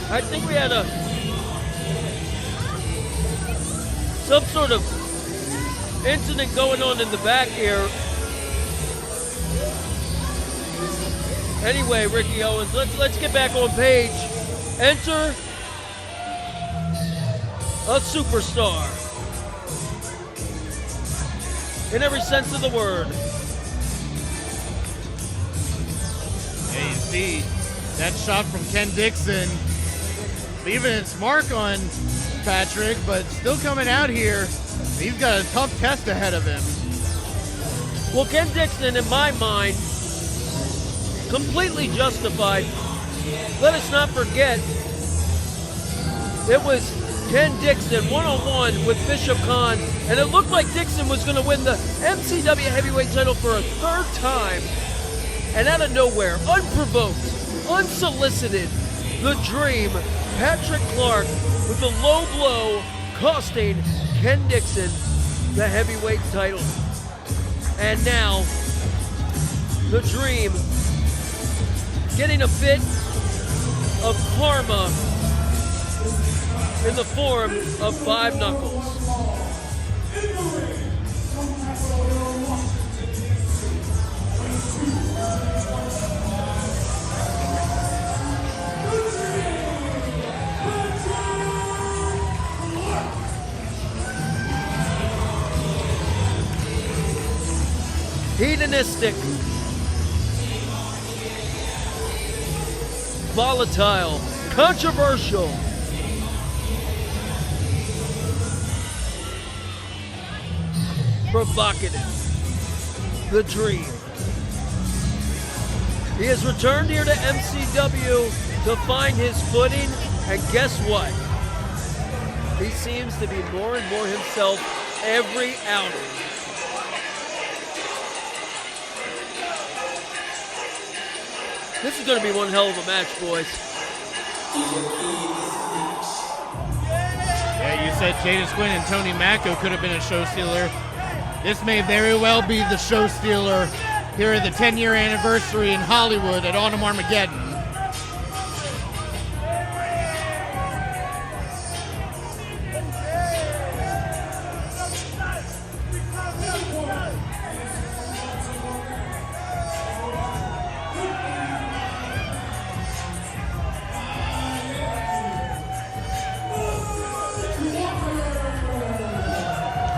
I think we had some sort of incident going on in the back here. Anyway, Ricky Owens, let's get back on page. Enter a superstar. In every sense of the word. Yeah, you see that shot from Ken Dixon leaving its mark on Patrick, but still coming out here. He's got a tough test ahead of him. Well, Ken Dixon, in my mind, completely justified. Let us not forget, it was Ken Dixon one-on-one with Bishop Khan, and it looked like Dixon was going to win the MCW heavyweight title for a third time. And out of nowhere, unprovoked, unsolicited, the Dream, Patrick Clark, with a low blow, costing Ken Dixon the heavyweight title. And now, the Dream getting a bit of karma in the form of 5 Knuckles. Hedonistic, volatile, controversial, provocative, the Dream. He has returned here to MCW to find his footing, and guess what? He seems to be more and more himself every outing. This is going to be one hell of a match, boys. Yeah, you said Jada Squinn and Tony Macco could have been a show stealer. This may very well be the show stealer here at the 10-year anniversary in Hollywood at Autumn Armageddon.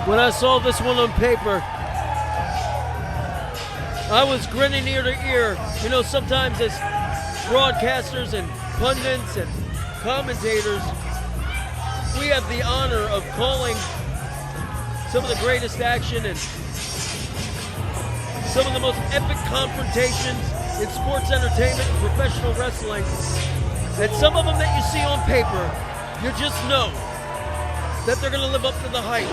When I saw this one on paper, I was grinning ear to ear. You know, sometimes as broadcasters and pundits and commentators, we have the honor of calling some of the greatest action and some of the most epic confrontations in sports entertainment and professional wrestling. And some of them that you see on paper, you just know that they're going to live up to the hype.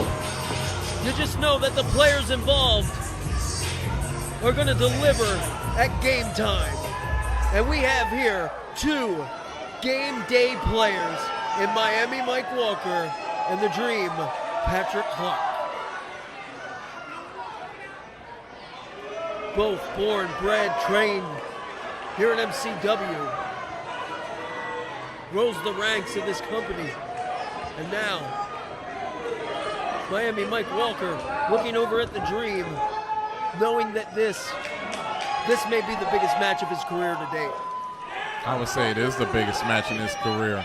You just know that the players involved are going to deliver at game time. And we have here 2 game day players in Miami, Mike Walker, and the Dream, Patrick Clark. Both born, bred, trained here at MCW. Rose the ranks of this company. And now, Miami Mike Walker looking over at the Dream, knowing that this may be the biggest match of his career to date. I would say it is the biggest match in his career.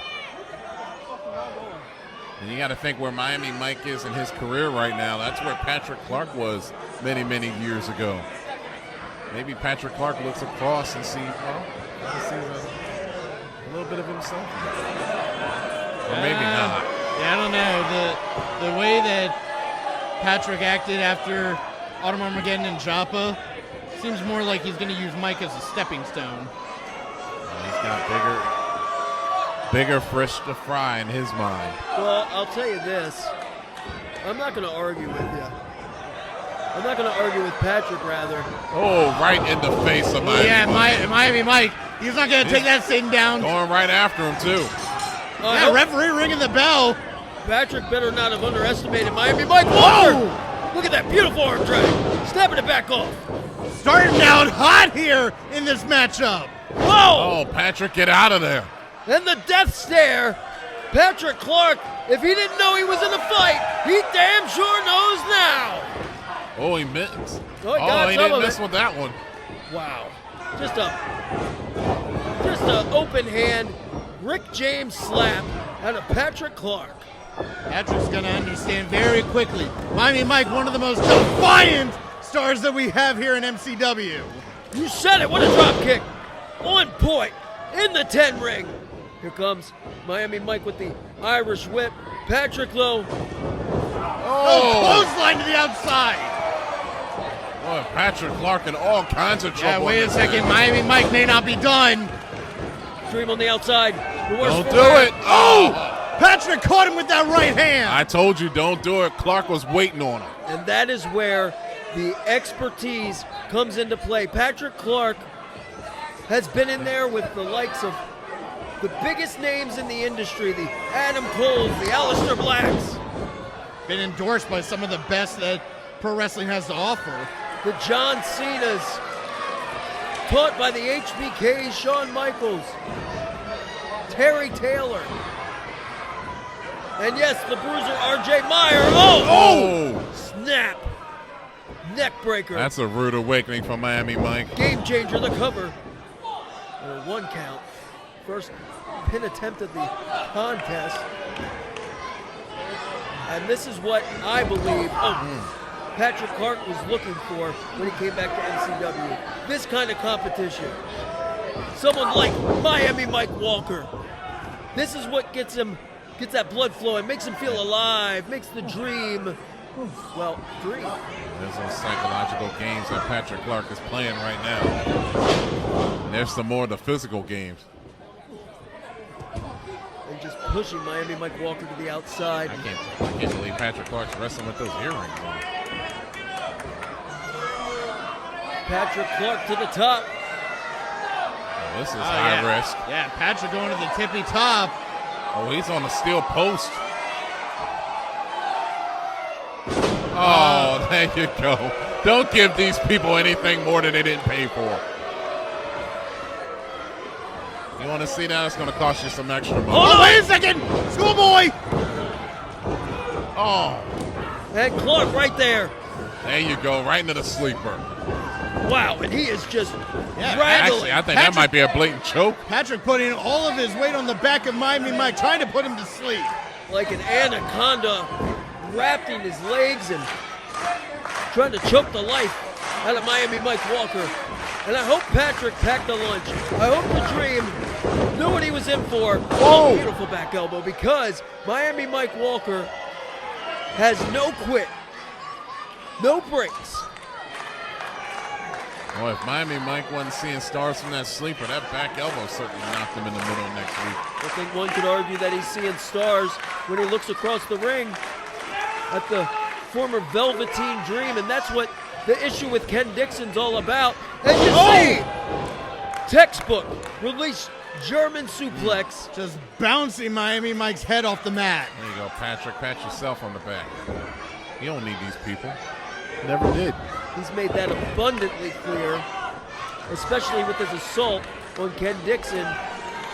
And you got to think where Miami Mike is in his career right now. That's where Patrick Clark was many, many years ago. Maybe Patrick Clark looks across and sees, he sees a little bit of himself. Or maybe not. Yeah, I don't know. The way that Patrick acted after Autumn Armageddon and Joppa seems more like he's going to use Mike as a stepping stone. He's got bigger fish to fry in his mind. Well, I'll tell you this. I'm not going to argue with you. I'm not going to argue with Patrick, rather. Oh, right in the face of Miami. Yeah, Mike. Miami Mike. He's not going to take that thing down. Going right after him, too. Yeah, referee ringing the bell. Patrick better not have underestimated Miami Mike Walker. Look at that beautiful arm drag. Snapping it back off. Starting out hot here in this matchup. Whoa! Oh, Patrick, get out of there. And the death stare. Patrick Clark, if he didn't know he was in a fight, he damn sure knows now. Oh, he missed. Oh, he didn't miss with that one. Wow. Just a open hand Rick James slap out of Patrick Clark. Patrick's going to understand very quickly. Miami Mike, one of the most defiant stars that we have here in MCW. You said it. What a drop kick. On point. In the 10 ring. Here comes Miami Mike with the Irish whip. Patrick Lowe. Oh, clothesline to the outside. Boy, Patrick Clark in all kinds of trouble. Yeah, wait a second. Miami Mike may not be done. Dream on the outside. Don't do it. Oh! Patrick caught him with that right hand. I told you, don't do it. Clark was waiting on him. And that is where the expertise comes into play. Patrick Clark has been in there with the likes of the biggest names in the industry, the Adam Coles, the Aleister Blacks. Been endorsed by some of the best that pro wrestling has to offer. The John Cenas, taught by the HBKs, Shawn Michaels, Terry Taylor. And yes, the bruiser R.J. Meyer. Oh! Snap. Neck breaker. That's a rude awakening from Miami Mike. Game changer, the cover. And a 1 count. First pin attempt of the contest. And this is what I believe Patrick Clark was looking for when he came back to MCW. This kind of competition. Someone like Miami Mike Walker. This is what gets that blood flowing, makes him feel alive, makes the dream, well, dream. There's those psychological games that Patrick Clark is playing right now. And there's some more of the physical games. And just pushing Miami Mike Walker to the outside. I can't believe Patrick Clark's wrestling with those earrings on. Patrick Clark to the top. Oh, this is high risk. Yeah, Patrick going to the tippy top. Oh, he's on the steel post. Oh, there you go. Don't give these people anything more than they didn't pay for. You want to see that? It's going to cost you some extra money. Oh, wait a second! Schoolboy! Oh. And Clark right there. There you go, right into the sleeper. Wow, and he is just Actually, rattling. I think that might be a blatant choke. Patrick putting all of his weight on the back of Miami Mike, trying to put him to sleep. Like an anaconda, wrapped in his legs and trying to choke the life out of Miami Mike Walker. And I hope Patrick packed a lunch. I hope the Dream knew what he was in for. Oh, beautiful back elbow, because Miami Mike Walker has no quit, no breaks. Well, if Miami Mike wasn't seeing stars from that sleeper, that back elbow certainly knocked him in the middle next week. I think one could argue that he's seeing stars when he looks across the ring at the former Velveteen Dream, and that's what the issue with Ken Dixon's all about. As you see, textbook, release German suplex. Just bouncing Miami Mike's head off the mat. There you go, Patrick. Pat yourself on the back. You don't need these people. Never did. He's made that abundantly clear, especially with his assault on Ken Dixon,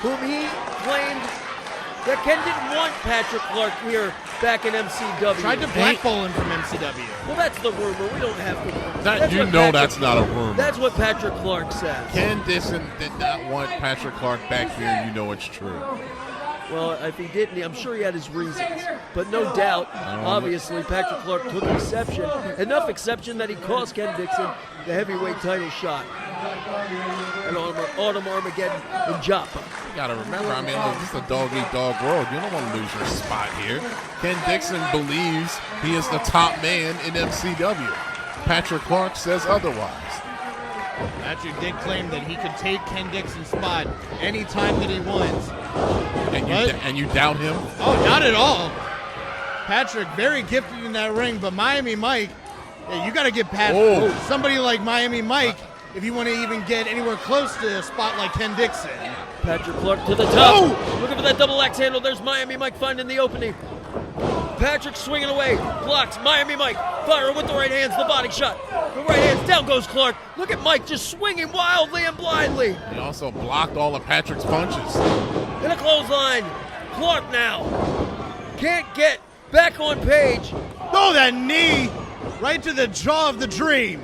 whom he claimed that Ken didn't want Patrick Clark here back in MCW. Tried to blackball him from MCW. Well, that's the rumor. We don't have to. That's not a rumor. That's what Patrick Clark says. Ken Dixon did not want Patrick Clark back here. You know it's true. Well, if he didn't, I'm sure he had his reasons. But no doubt, obviously, Patrick Clark took exception. Enough exception that he cost Ken Dixon the heavyweight title shot at Autumn Armageddon in Joppa. You got to remember, I mean, look, this is a dog-eat-dog world. You don't want to lose your spot here. Ken Dixon believes he is the top man in MCW. Patrick Clark says otherwise. Patrick did claim that he could take Ken Dixon's spot anytime that he wants. And you doubt him? Oh, not at all. Patrick, very gifted in that ring, but Miami Mike, you got to get past somebody like Miami Mike if you want to even get anywhere close to a spot like Ken Dixon. Patrick Clark to the top. Looking for that double axe handle. There's Miami Mike finding the opening. Patrick swinging away. Blocks. Miami Mike firing with the right hands. The body shot. The right hands, down goes Clark. Look at Mike just swinging wildly and blindly. He also blocked all of Patrick's punches. In a clothesline. Clark now can't get back on Page. Oh, that knee right to the jaw of the Dream.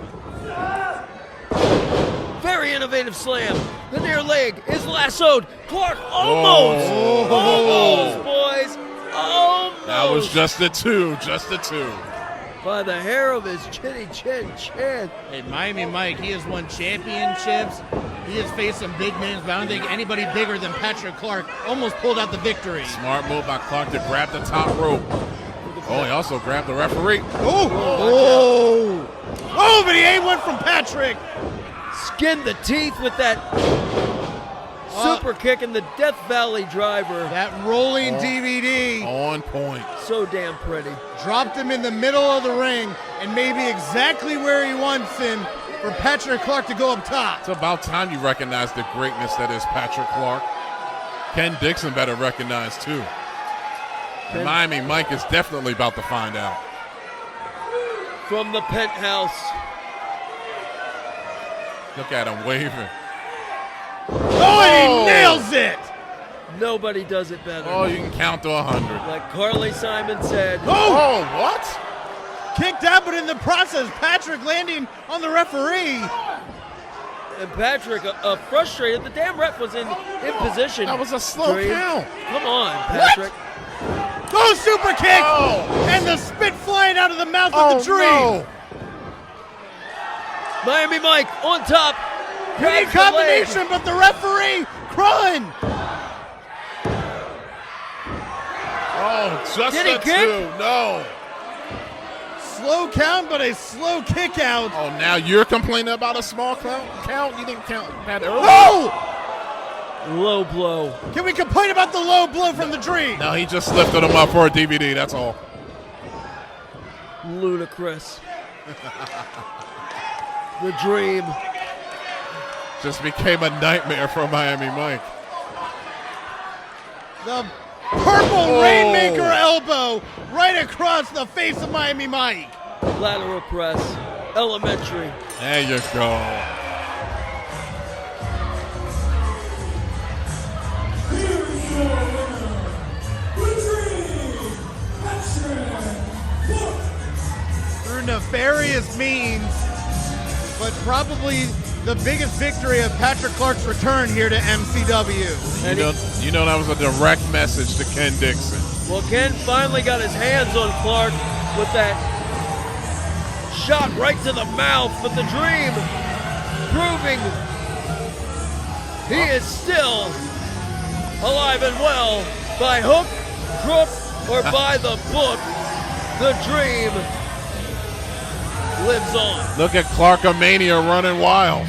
Very innovative slam. The near leg is lassoed. Clark almost. Almost, boys. Almost. That was just a two. Just a two. By the hair of his chinny chin. Hey, Miami Mike, he has won championships. He has faced some big names, but I don't think anybody bigger than Patrick Clark almost pulled out the victory. Smart move by Clark to grab the top rope. Oh, he also grabbed the referee. Oh, but he ate one from Patrick. Skinned the teeth with that super kick and the Death Valley driver. That rolling DVD. On point. So damn pretty. Dropped him in the middle of the ring and maybe exactly where he wants him for Patrick Clark to go up top. It's about time you recognize the greatness that is Patrick Clark. Ken Dixon better recognize too. And Miami Mike is definitely about to find out. From the penthouse. Look at him waving. Oh, and he nails it! Nobody does it better. Oh, you can count to 100. Like Carly Simon said. Oh, what? Kicked out, but in the process, Patrick landing on the referee. And Patrick, frustrated. The damn ref was in position. That was a slow count. Come on, Patrick. Oh, super kick! Oh. And the spit flying out of the mouth of the Dream. No. Miami Mike on top. Great Grabs the leg. combination, but the referee crying. Oh, just Did he a kick? two. No. Slow count, but a slow kick out. Oh, now you're complaining about a small count? You didn't count that earlier. Oh! Low blow. Can we complain about the low blow from the Dream? No, he just lifted him up for a DVD. That's all. Ludicrous. The Dream. Just became a nightmare for Miami Mike. The purple Rainmaker elbow right across the face of Miami Mike. Lateral press. Elementary. There you go. Through nefarious means, but probably the biggest victory of Patrick Clark's return here to MCW. You know that was a direct message to Ken Dixon. Well, Ken finally got his hands on Clark with that shot right to the mouth, but the Dream proving he is still alive and well by hook, crook, or by the book. The Dream lives on. Look at Clarkamania running wild.